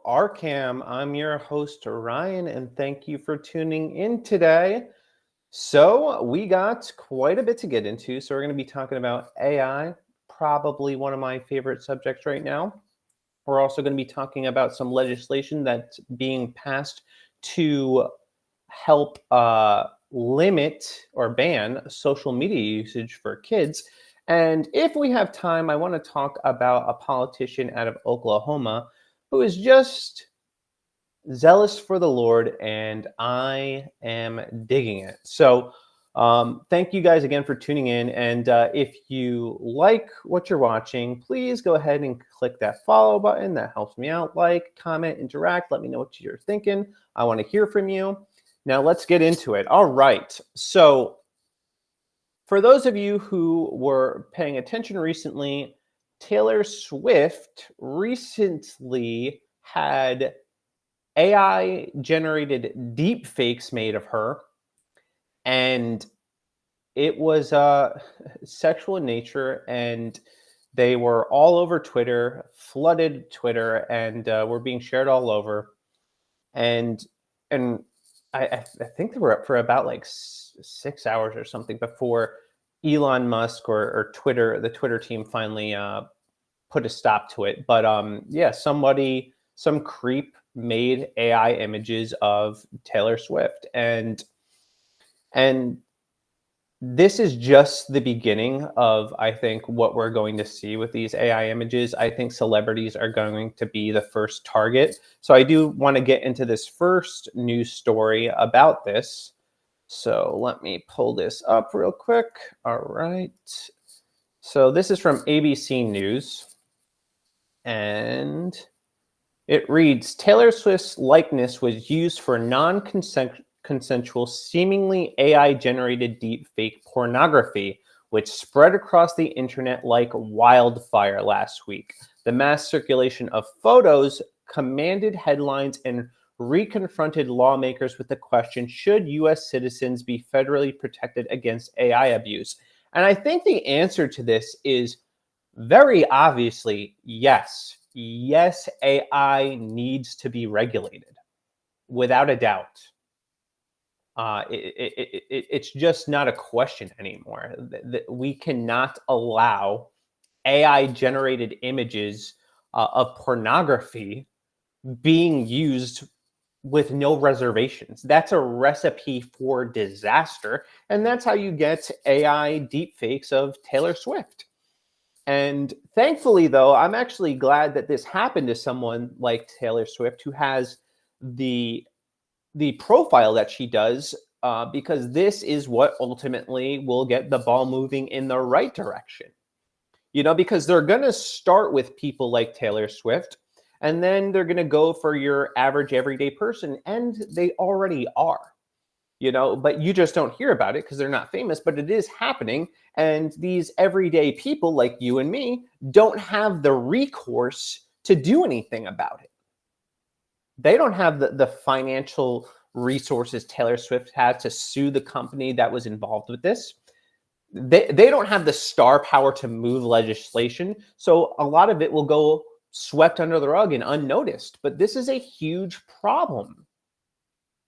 Arcam. I'm your host, Ryan, and thank you for tuning in today. So, we got quite a bit to get into. So, we're going to be talking about AI, probably one of my favorite subjects right now. We're also going to be talking about some legislation that's being passed to help limit or ban social media usage for kids. And if we have time, I want to talk about a politician out of Oklahoma who is just zealous for the Lord, and I am digging it. So, thank you guys again for tuning in. And if you like what you're watching, please go ahead and click that follow button. That helps me out. Like, comment, interact. Let me know what you're thinking. I want to hear from you. Now, let's get into it. All right. So, for those of you who were paying attention recently, Taylor Swift recently had AI generated deepfakes made of her, and it was sexual in nature, and they were all over Twitter, flooded Twitter, and were being shared all over. And and I think they were up for about like 6 hours or something before Elon Musk or Twitter, the Twitter team finally put a stop to it. But yeah, some creep made AI images of Taylor Swift, and this is just the beginning of, I think, what we're going to see with these AI images. I think celebrities are going to be the first target. So I do want to get into this first news story about this. So let me pull this up real quick. All right. So this is from ABC News, and it reads, Taylor Swift's likeness was used for non-consensual, seemingly AI-generated deepfake pornography, which spread across the internet like wildfire last week. The mass circulation of photos commanded headlines and reconfronted lawmakers with the question, should U.S. citizens be federally protected against AI abuse? And I think the answer to this is very obviously yes. Yes, AI needs to be regulated, without a doubt. It's just not a question anymore. We cannot allow AI-generated images of pornography being used with no reservations. That's a recipe for disaster, and that's how you get AI deepfakes of Taylor Swift. And thankfully, though, I'm actually glad that this happened to someone like Taylor Swift, who has the profile that she does, because this is what ultimately will get the ball moving in the right direction. You know, because they're going to start with people like Taylor Swift, and then they're going to go for your average everyday person, and they already are. You know, but you just don't hear about it because they're not famous, but it is happening. And these everyday people like you and me don't have the recourse to do anything about it. They don't have the financial resources Taylor Swift had to sue the company that was involved with this. They don't have the star power to move legislation. So a lot of it will go swept under the rug and unnoticed. But this is a huge problem.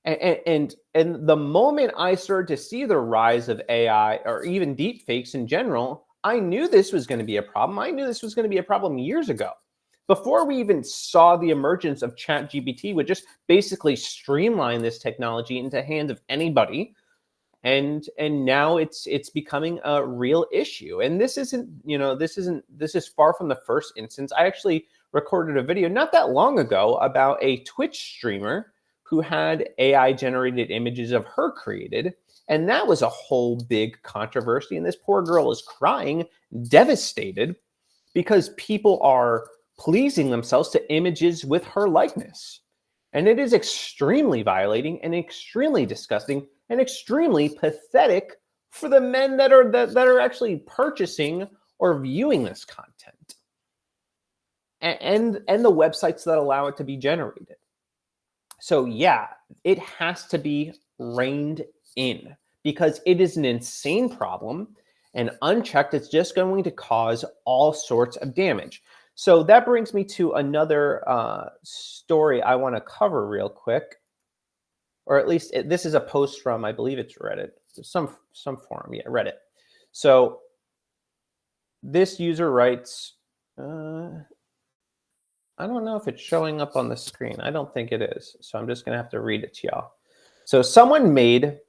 And the moment I started to see the rise of AI or even deepfakes in general, I knew this was going to be a problem. I knew this was going to be a problem years ago. Before we even saw the emergence of ChatGPT, would just basically streamline this technology into the hands of anybody. And now it's becoming a real issue. And this is far from the first instance. I actually recorded a video not that long ago about a Twitch streamer who had AI generated images of her created. And that was a whole big controversy. And this poor girl is crying, devastated, because people are pleasing themselves to images with her likeness. And it is extremely violating and extremely disgusting and extremely pathetic for the men that are actually purchasing or viewing this content, and the websites that allow it to be generated. So yeah, it has to be reined in because it is an insane problem, and unchecked, it's just going to cause all sorts of damage. So that brings me to another story I want to cover real quick, or at least this is a post from, I believe it's Reddit, some forum, yeah, Reddit. So this user writes, I don't know if it's showing up on the screen. I don't think it is. So I'm just going to have to read it to y'all. So someone made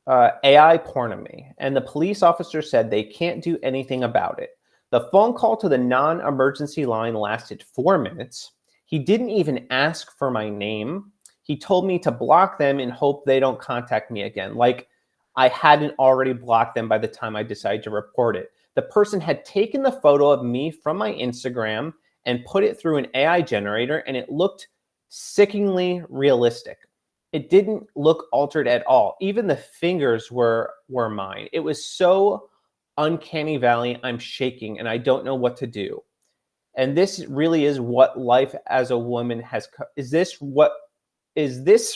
AI porn of me, and the police officer said they can't do anything about it. The phone call to the non-emergency line lasted 4 minutes. He didn't even ask for my name. He told me to block them and hope they don't contact me again. Like I hadn't already blocked them by the time I decided to report it. The person had taken the photo of me from my Instagram and put it through an AI generator, and it looked sickeningly realistic. It didn't look altered at all. Even the fingers were mine. It was so uncanny valley. I'm shaking and I don't know what to do. And this really is what life as a woman has. Is this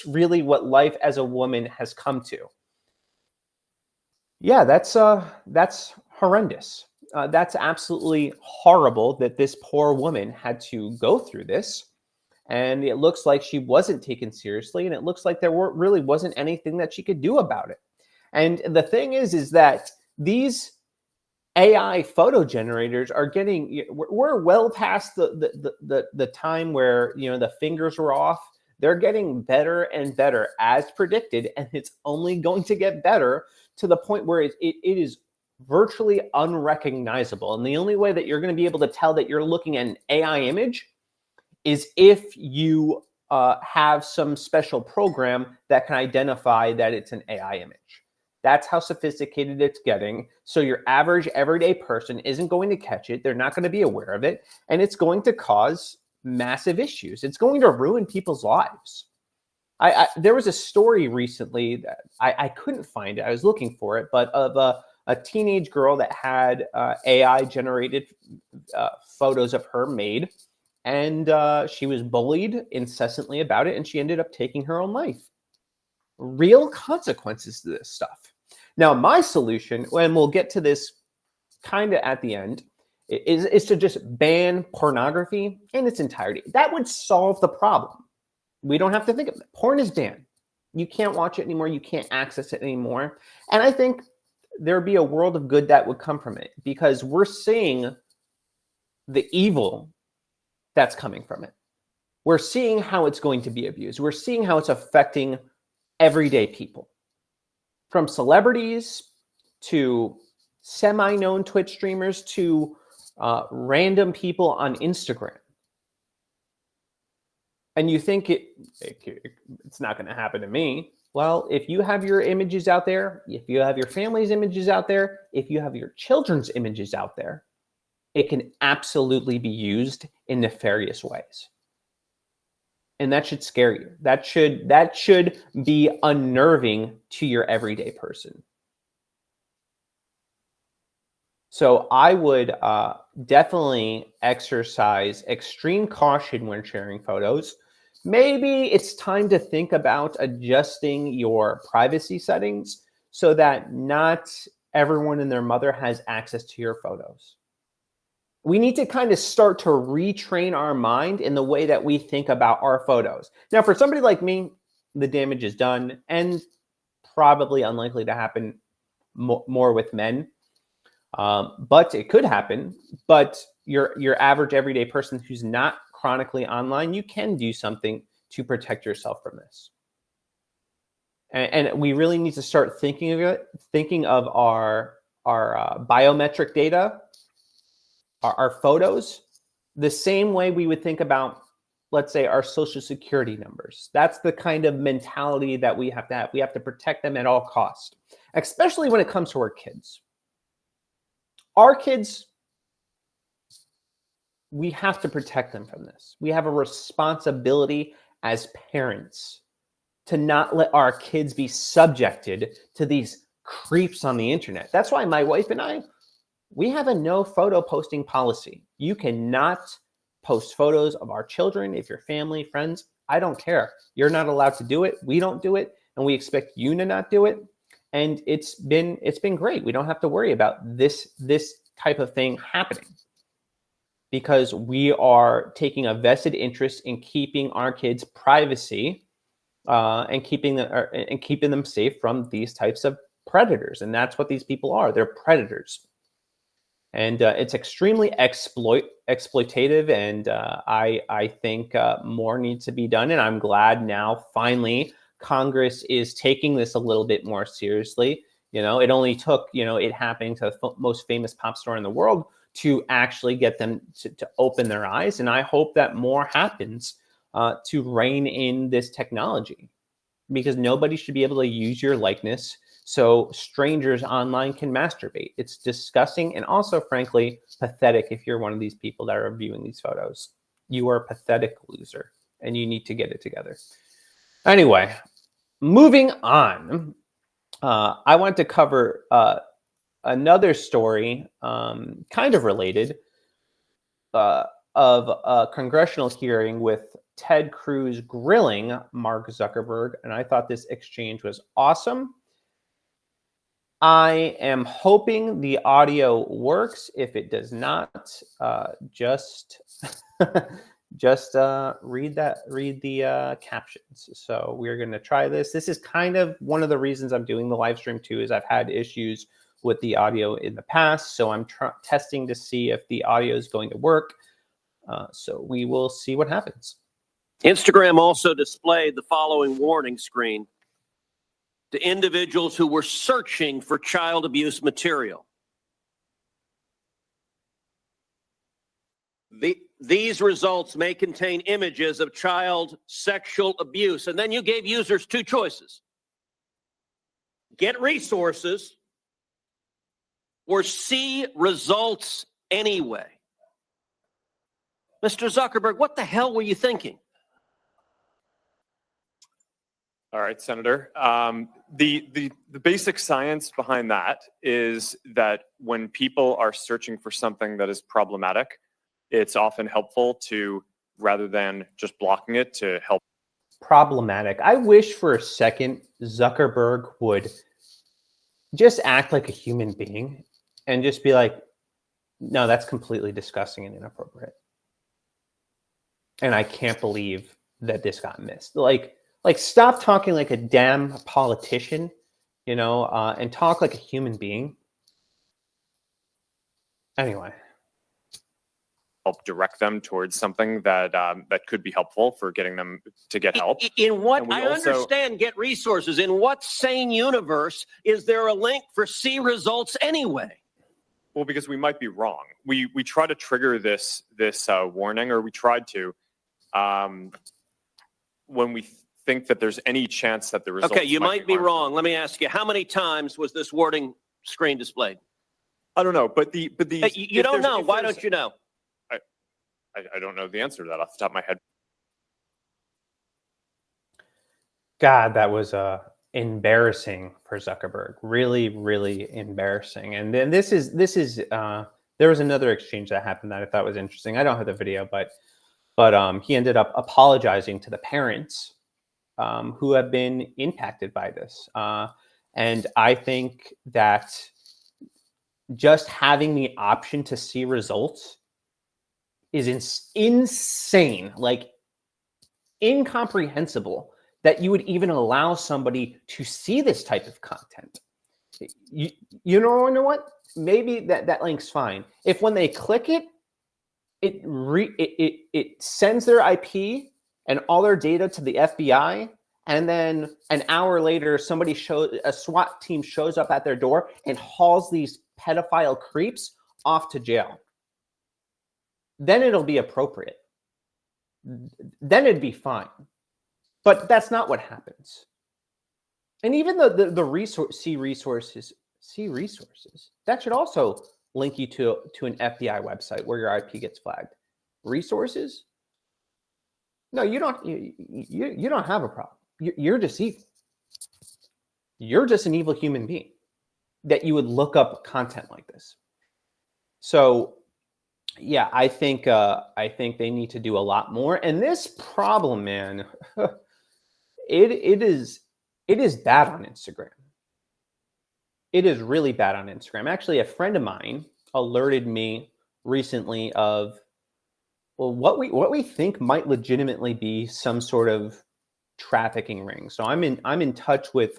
really what life as a woman has come to? Yeah, that's horrendous. That's absolutely horrible that this poor woman had to go through this. And it looks like she wasn't taken seriously, and it looks like there really wasn't anything that she could do about it. And the thing is that these AI photo generators are getting, we're well past the time where, the fingers were off. They're getting better and better as predicted, and it's only going to get better to the point where it is virtually unrecognizable. And the only way that you're going to be able to tell that you're looking at an AI image is if you have some special program that can identify that it's an AI image. That's how sophisticated it's getting. So your average everyday person isn't going to catch it. They're not going to be aware of it. And it's going to cause massive issues. It's going to ruin people's lives. There was a story recently that I couldn't find it. I was looking for it, but of a teenage girl that had AI generated photos of her made. And she was bullied incessantly about it, and she ended up taking her own life. Real consequences to this stuff. Now, my solution, and we'll get to this kind of at the end, is to just ban pornography in its entirety. That would solve the problem. We don't have to think of it. Porn is banned. You can't watch it anymore. You can't access it anymore. And I think there'd be a world of good that would come from it, because we're seeing the evil that's coming from it. We're seeing how it's going to be abused. We're seeing how it's affecting everyday people, from celebrities to semi-known Twitch streamers to random people on Instagram. And you think it's not going to happen to me. Well, if you have your images out there, if you have your family's images out there, if you have your children's images out there, it can absolutely be used in nefarious ways. And that should scare you. That should be unnerving to your everyday person. So I would definitely exercise extreme caution when sharing photos. Maybe it's time to think about adjusting your privacy settings so that not everyone and their mother has access to your photos. We need to kind of start to retrain our mind in the way that we think about our photos. Now, for somebody like me, the damage is done and probably unlikely to happen more with men. But it could happen. But your average everyday person who's not chronically online, you can do something to protect yourself from this. And we really need to start thinking of our biometric data, our photos, the same way we would think about, let's say, our social security numbers. That's the kind of mentality that we have to have. We have to protect them at all costs, especially when it comes to our kids. Our kids, we have to protect them from this. We have a responsibility as parents to not let our kids be subjected to these creeps on the internet. That's why my wife and I, we have a no photo posting policy. You cannot post photos of our children, if your family, friends, I don't care. You're not allowed to do it. We don't do it, and we expect you to not do it. And it's been great. We don't have to worry about this type of thing happening. because we are taking a vested interest in keeping our kids' privacy and keeping them safe from these types of predators. And that's what these people are. They're predators. And it's extremely exploitative, and I think more needs to be done. And I'm glad now, finally, Congress is taking this a little bit more seriously. It only took it happening to the most famous pop star in the world to actually get them to open their eyes. And I hope that more happens to rein in this technology, because nobody should be able to use your likeness so strangers online can masturbate. It's disgusting and also, frankly, pathetic if you're one of these people that are viewing these photos. You are a pathetic loser, and you need to get it together. Anyway, moving on. I want to cover another story, kind of related, of a congressional hearing with Ted Cruz grilling Mark Zuckerberg, and I thought this exchange was awesome. I am hoping the audio works. If it does not, just read the captions. So we're going to try this. This is kind of one of the reasons I'm doing the live stream too, is I've had issues with the audio in the past. So I'm testing to see if the audio is going to work. So we will see what happens. Instagram also displayed the following warning screen to individuals who were searching for child abuse material. These results may contain images of child sexual abuse. And then you gave users two choices: get resources or see results anyway. Mr. Zuckerberg, what the hell were you thinking? All right, Senator. The basic science behind that is that when people are searching for something that is problematic, it's often helpful to, rather than just blocking it, to help. Problematic. I wish for a second Zuckerberg would just act like a human being and just be like, no, that's completely disgusting and inappropriate. And I can't believe that this got missed. Like, stop talking like a damn politician, and talk like a human being. Anyway. Help direct them towards something that that could be helpful for getting them to get help. In what, I understand get resources. In what sane universe is there a link for see results anyway? Well, because we might be wrong. We try to trigger this warning, or we tried to, when we think that there's any chance that the results. Okay, you might be wrong. Let me ask you, how many times was this warning screen displayed? I don't know, but the you don't know. Why don't you know? I don't know the answer to that off the top of my head. God, that was embarrassing for Zuckerberg. Really, really embarrassing. And then this is there was another exchange that happened that I thought was interesting. I don't have the video, but he ended up apologizing to the parents who have been impacted by this. And I think that just having the option to see results is insane, like incomprehensible that you would even allow somebody to see this type of content. You know what? Maybe that link's fine. If when they click it, it sends their IP and all their data to the FBI, and then an hour later, a SWAT team shows up at their door and hauls these pedophile creeps off to jail. Then it'll be appropriate. Then it'd be fine. But that's not what happens. And even the see resources, that should also link you to an FBI website where your IP gets flagged. Resources? No, you don't. You don't have a problem. You're deceiving. You're just an evil human being that you would look up content like this. So, yeah, I think they need to do a lot more. And this problem, man, it is bad on Instagram. It is really bad on Instagram. Actually, a friend of mine alerted me recently of what we think might legitimately be some sort of trafficking ring. So I'm in touch with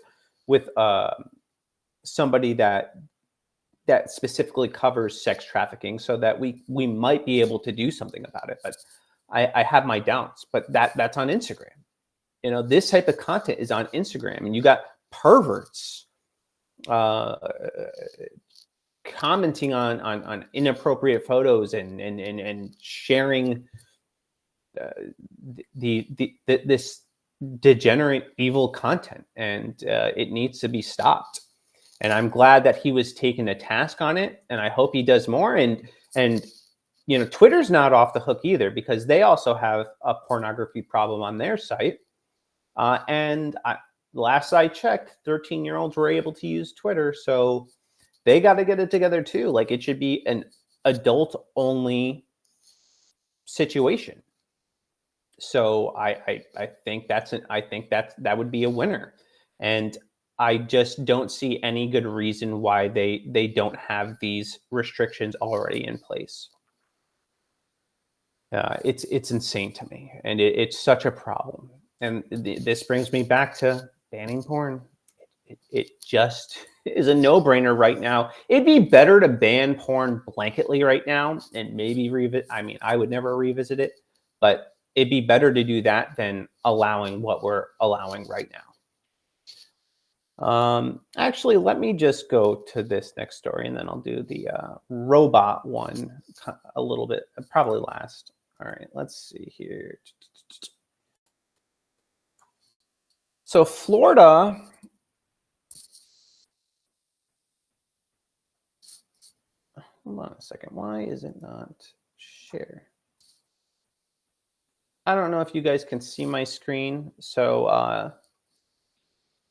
somebody that specifically covers sex trafficking, so that we might be able to do something about it. But I have my doubts. But that's on Instagram. This type of content is on Instagram, and you got perverts commenting on inappropriate photos and sharing this degenerate evil content, and it needs to be stopped. And I'm glad that he was taken to task on it, and I hope he does more. And Twitter's not off the hook either, because they also have a pornography problem on their site. Last I checked, 13-year-olds were able to use Twitter, so they got to get it together too. Like, it should be an adult-only situation. So I think that would be a winner, and I just don't see any good reason why they don't have these restrictions already in place. It's insane to me, and it's such a problem. And this brings me back to banning porn. It just is a no-brainer right now. It'd be better to ban porn blanketly right now and maybe revisit. I mean, I would never revisit it, but it'd be better to do that than allowing what we're allowing right now. Actually, let me just go to this next story, and then I'll do the robot one a little bit, probably last. All right, let's see here. So Florida, hold on a second. Why is it not share? I don't know if you guys can see my screen. So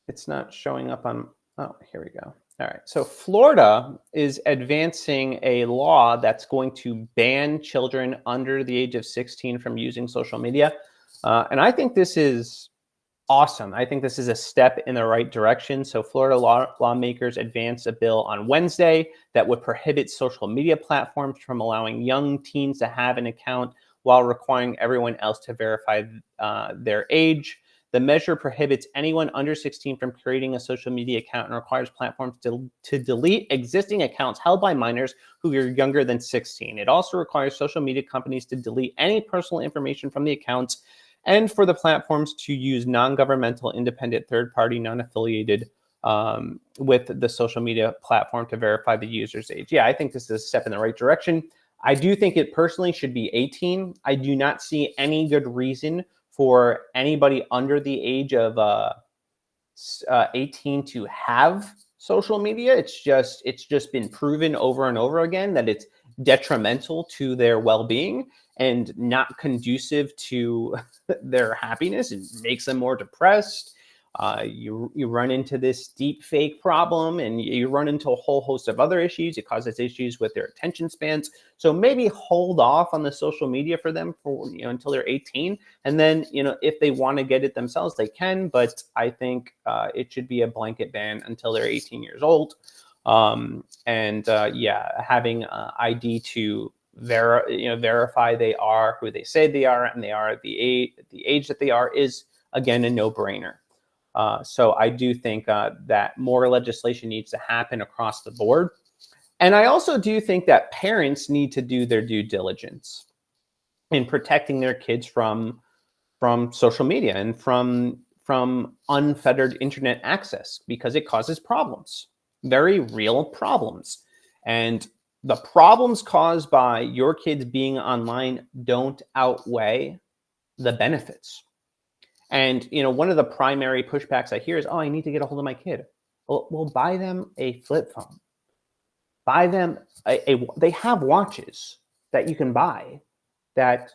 it's not showing up on, oh, here we go. All right, so Florida is advancing a law that's going to ban children under the age of 16 from using social media. And I think this is awesome. I think this is a step in the right direction. So Florida lawmakers advanced a bill on Wednesday that would prohibit social media platforms from allowing young teens to have an account while requiring everyone else to verify their age. The measure prohibits anyone under 16 from creating a social media account and requires platforms to delete existing accounts held by minors who are younger than 16. It also requires social media companies to delete any personal information from the accounts, and for the platforms to use non-governmental, independent, third-party, non-affiliated with the social media platform to verify the user's age. Yeah, I think this is a step in the right direction. I do think it personally should be 18. I do not see any good reason for anybody under the age of 18 to have social media. It's just been proven over and over again that it's detrimental to their well-being and not conducive to their happiness. It makes them more depressed. You run into this deep fake problem, and you run into a whole host of other issues. It causes issues with their attention spans. So maybe hold off on the social media for them for until they're 18, and then if they want to get it themselves, they can. But I think it should be a blanket ban until they're 18 years old. Having ID to verify they are who they say they are, and they are at the age that they are, is again a no-brainer. So I do think that more legislation needs to happen across the board. And I also do think that parents need to do their due diligence in protecting their kids from social media and from unfettered internet access, because it causes problems, very real problems. And the problems caused by your kids being online don't outweigh the benefits. And one of the primary pushbacks I hear is, "Oh, I need to get a hold of my kid." Well, buy them a flip phone. Buy them they have watches that you can buy that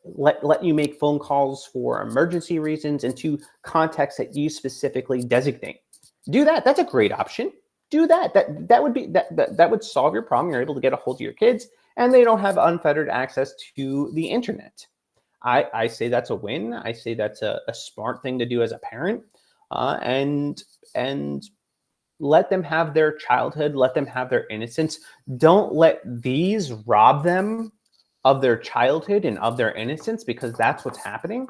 let you make phone calls for emergency reasons and to contexts that you specifically designate. Do that. That's a great option. Do that. That would solve your problem. You're able to get a hold of your kids, and they don't have unfettered access to the internet. I say that's a win. I say that's a smart thing to do as a parent, and let them have their childhood. Let them have their innocence. Don't let these rob them of their childhood and of their innocence, because that's what's happening.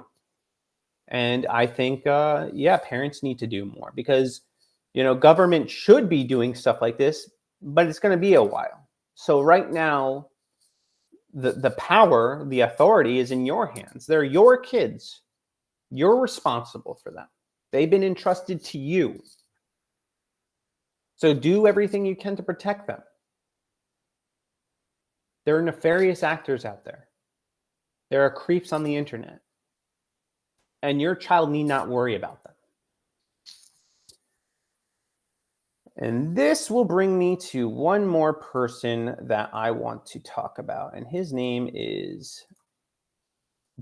And I think, yeah, parents need to do more, because, government should be doing stuff like this, but it's going to be a while. So right now, the power, the authority is in your hands. They're your kids. You're responsible for them. They've been entrusted to you. So do everything you can to protect them. There are nefarious actors out there. There are creeps on the internet. And your child need not worry about them. And this will bring me to one more person that I want to talk about. And his name is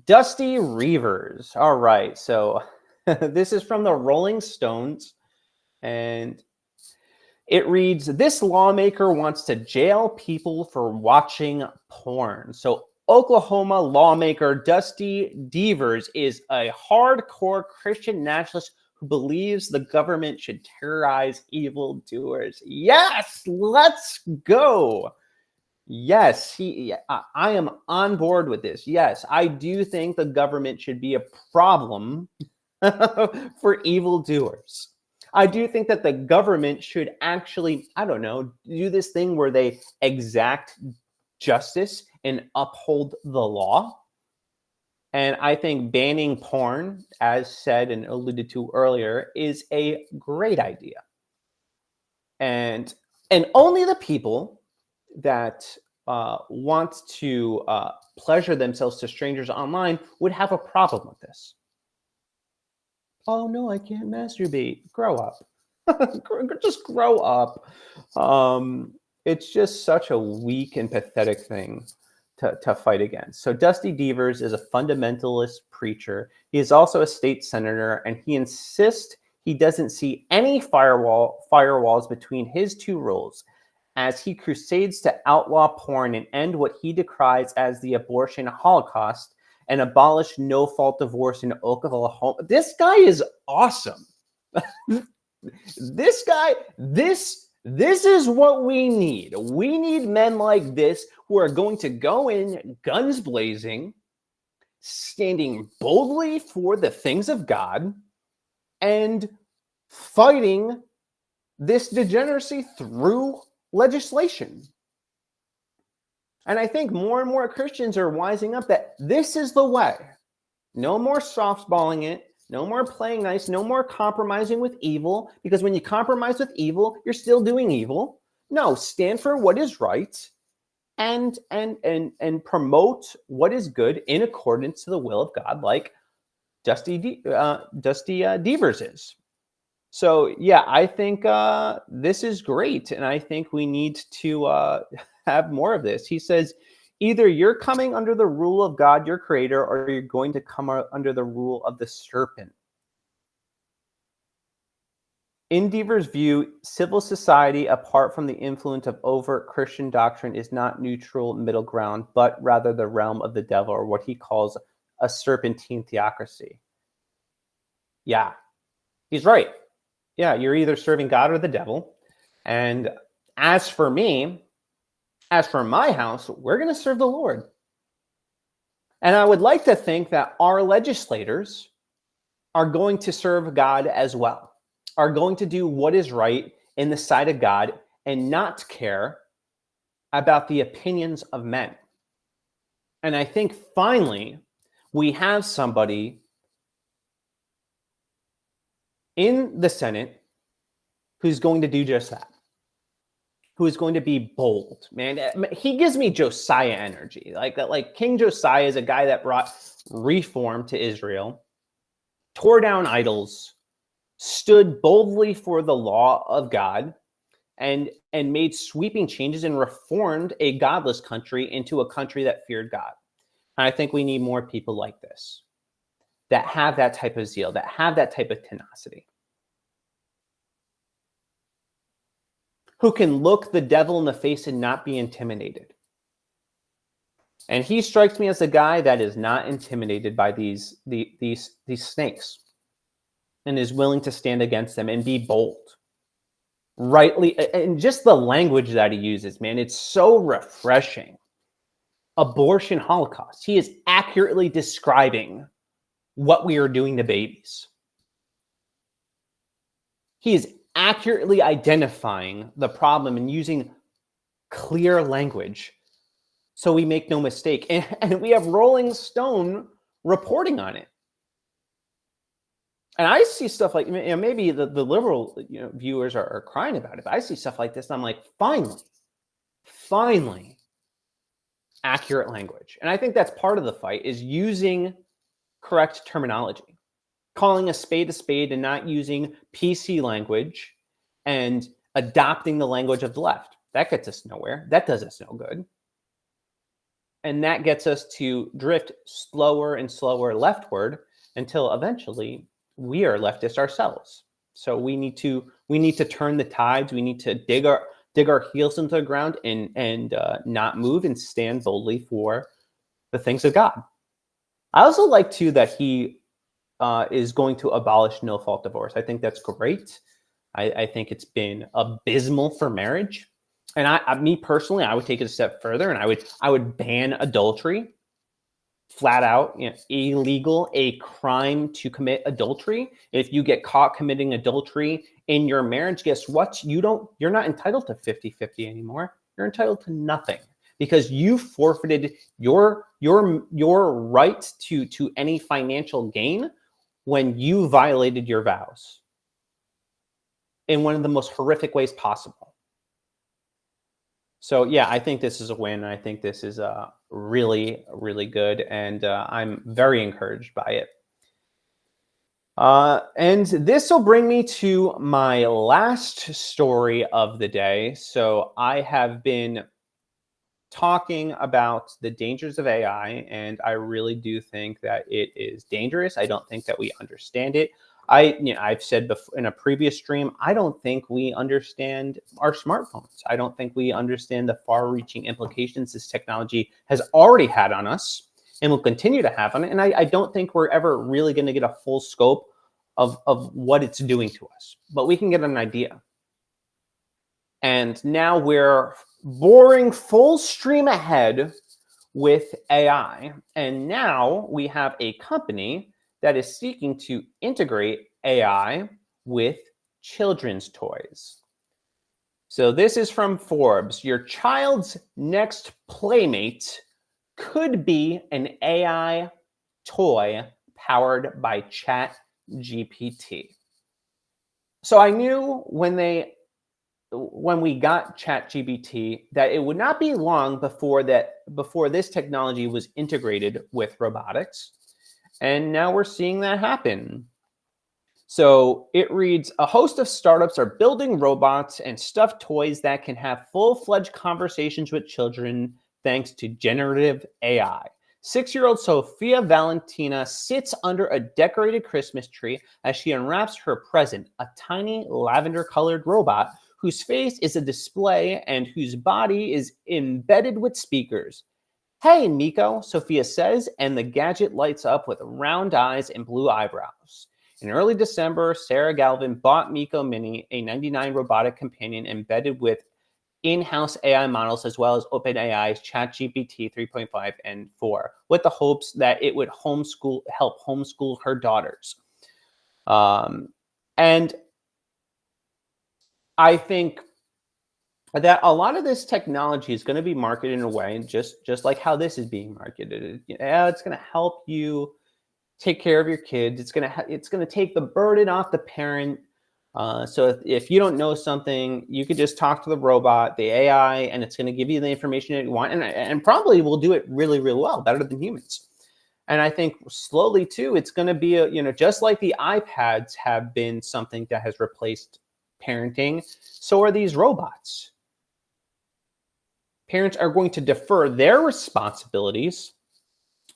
Dusty Reavers. All right. So this is from the Rolling Stones. And it reads, this lawmaker wants to jail people for watching porn. So Oklahoma lawmaker Dusty Deavers is a hardcore Christian nationalist who believes the government should terrorize evildoers. Yes, let's go. Yes, I am on board with this. Yes, I do think the government should be a problem for evildoers. I do think that the government should actually, I don't know, do this thing where they exact justice and uphold the law. And I think banning porn, as said and alluded to earlier, is a great idea. And only the people that want to pleasure themselves to strangers online would have a problem with this. Oh no, I can't masturbate. Grow up. Just grow up. It's just such a weak and pathetic thing to fight against. So Dusty Deavers is a fundamentalist preacher. He is also a state senator, and he insists he doesn't see any firewalls between his two roles, as he crusades to outlaw porn and end what he decries as the abortion holocaust and abolish no-fault divorce in Oklahoma. This guy is awesome. This guy, this is what we need. We need men like this who are going to go in guns blazing, standing boldly for the things of God, and fighting this degeneracy through legislation. And I think more and more Christians are wising up that this is the way. No more softballing it. No more playing nice. No more compromising with evil. Because when you compromise with evil, you're still doing evil. No, stand for what is right and promote what is good in accordance to the will of God, like Dusty Deavers is. So yeah, I think this is great, and I think we need to have more of this. He says, either you're coming under the rule of God, your creator, or you're going to come under the rule of the serpent. In Deavers' view, civil society, apart from the influence of overt Christian doctrine, is not neutral middle ground, but rather the realm of the devil, or what he calls a serpentine theocracy. Yeah, he's right. Yeah, you're either serving God or the devil. And as for me, as for my house, we're going to serve the Lord. And I would like to think that our legislators are going to serve God as well, are going to do what is right in the sight of God and not care about the opinions of men. And I think finally, we have somebody in the Senate who's going to do just that. Who is going to be bold, man. He gives me Josiah energy. Like King Josiah is a guy that brought reform to Israel, tore down idols, stood boldly for the law of God, and made sweeping changes and reformed a godless country into a country that feared God. And I think we need more people like this, that have that type of zeal, that have that type of tenacity, who can look the devil in the face and not be intimidated. And he strikes me as a guy that is not intimidated by these snakes and is willing to stand against them and be bold. Rightly, and just the language that he uses, man, it's so refreshing. abortion holocaust. He is accurately describing what we are doing to babies. He is accurately identifying the problem and using clear language so we make no mistake. And we have Rolling Stone reporting on it. And I see stuff like, maybe the liberal viewers are crying about it, but I see stuff like this and I'm like, finally, accurate language. And I think that's part of the fight, is using correct terminology, calling a spade and not using PC language and adopting the language of the left. That gets us nowhere. That does us no good. And that gets us to drift slower and slower leftward until eventually we are leftists ourselves. So we need to turn the tides. We need to dig our heels into the ground and not move and stand boldly for the things of God. I also like too that he is going to abolish no-fault divorce. I think that's great. I think it's been abysmal for marriage. And me personally, I would take it a step further, and I would ban adultery, flat out. Illegal, a crime to commit adultery. If you get caught committing adultery in your marriage, guess what? You're not entitled to 50-50 anymore. You're entitled to nothing, because you forfeited your right to any financial gain when you violated your vows in one of the most horrific ways possible. So yeah, I think this is a win. I think this is really, really good, and I'm very encouraged by it. And this will bring me to my last story of the day. So I have been talking about the dangers of AI, and I really do think that it is dangerous. I don't think that we understand it. I've said before in a previous stream, I don't think we understand our smartphones. I don't think we understand the far-reaching implications this technology has already had on us and will continue to have on it. And I don't think we're ever really going to get a full scope of what it's doing to us, but we can get an idea. And now we're boring full stream ahead with AI. And now we have a company that is seeking to integrate AI with children's toys. So this is from Forbes. Your child's next playmate could be an AI toy powered by ChatGPT. So I knew when we got ChatGPT that it would not be long before this technology was integrated with robotics. And now we're seeing that happen. So it reads, a host of startups are building robots and stuffed toys that can have full-fledged conversations with children thanks to generative AI. 6-year-old Sophia Valentina sits under a decorated Christmas tree as she unwraps her present, a tiny lavender-colored robot whose face is a display and whose body is embedded with speakers. Hey, Miko, Sophia says, and the gadget lights up with round eyes and blue eyebrows. In early December, Sarah Galvin bought Miko Mini, a $99 robotic companion embedded with in-house AI models, as well as OpenAI's ChatGPT 3.5 and 4, with the hopes that it would help homeschool her daughters. And I think that a lot of this technology is going to be marketed in a way, just like how this is being marketed. It's going to help you take care of your kids. It's going to take the burden off the parent. So if you don't know something, you could just talk to the robot, the AI, and it's going to give you the information that you want, and probably will do it really, really well, better than humans. And I think slowly too, it's going to be just like the iPads have been something that has replaced parenting, so are these robots. Parents are going to defer their responsibilities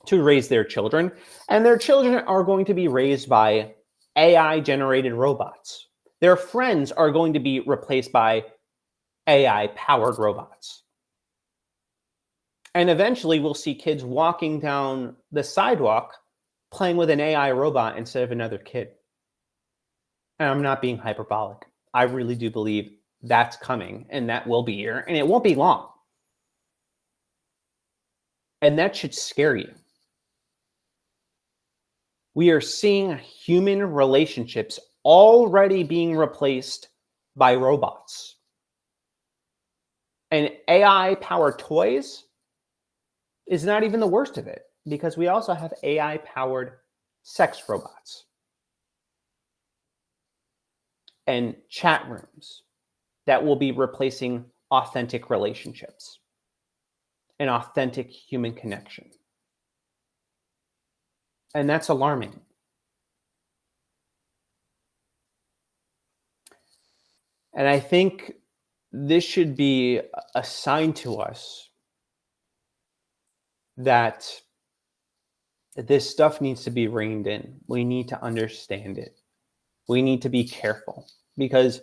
to raise their children, and their children are going to be raised by AI-generated robots. Their friends are going to be replaced by AI-powered robots. And eventually, we'll see kids walking down the sidewalk playing with an AI robot instead of another kid. And I'm not being hyperbolic. I really do believe that's coming, and that will be here, and it won't be long. And that should scare you. We are seeing human relationships already being replaced by robots. And AI-powered toys is not even the worst of it, because we also have AI-powered sex robots and chat rooms that will be replacing authentic relationships and authentic human connection. And that's alarming. And I think this should be a sign to us that this stuff needs to be reined in. We need to understand it. We need to be careful, because,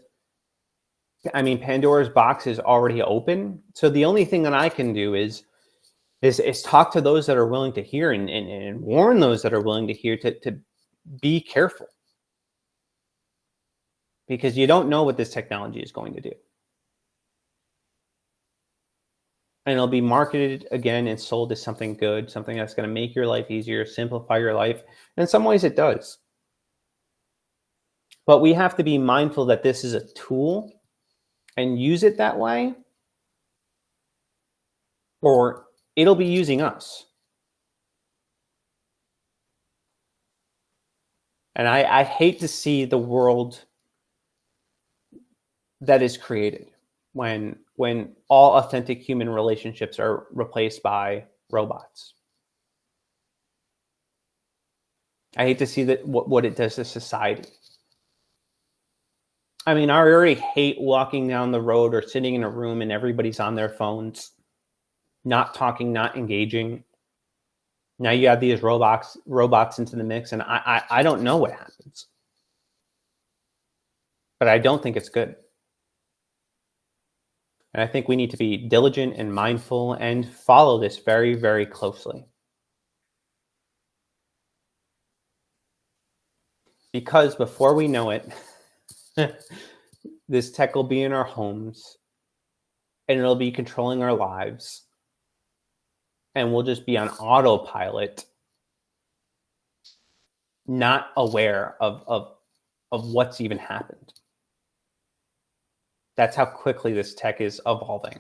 I mean, Pandora's box is already open. So the only thing that I can do is talk to those that are willing to hear, and warn those that are willing to hear to be careful, because you don't know what this technology is going to do. And it'll be marketed again and sold as something good, something that's going to make your life easier, simplify your life. In some ways it does. But we have to be mindful that this is a tool and use it that way, or it'll be using us. And I hate to see the world that is created when all authentic human relationships are replaced by robots. I hate to see that what it does to society. I mean, I already hate walking down the road or sitting in a room and everybody's on their phones, not talking, not engaging. Now you add these robots into the mix, and I don't know what happens. But I don't think it's good. And I think we need to be diligent and mindful and follow this very, very closely. Because before we know it, this tech will be in our homes, and it'll be controlling our lives. And we'll just be on autopilot, not aware of what's even happened. That's how quickly this tech is evolving.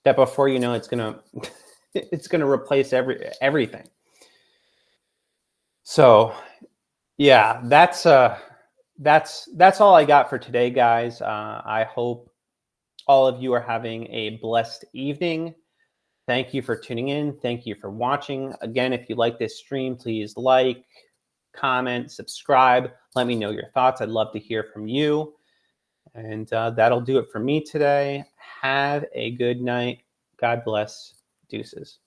That before you know, it's gonna replace everything. So, yeah, that's all I got for today, guys. I hope all of you are having a blessed evening. Thank you for tuning in. Thank you for watching. Again, if you like this stream, please like, comment, subscribe. Let me know your thoughts. I'd love to hear from you. And that'll do it for me today. Have a good night. God bless. Deuces.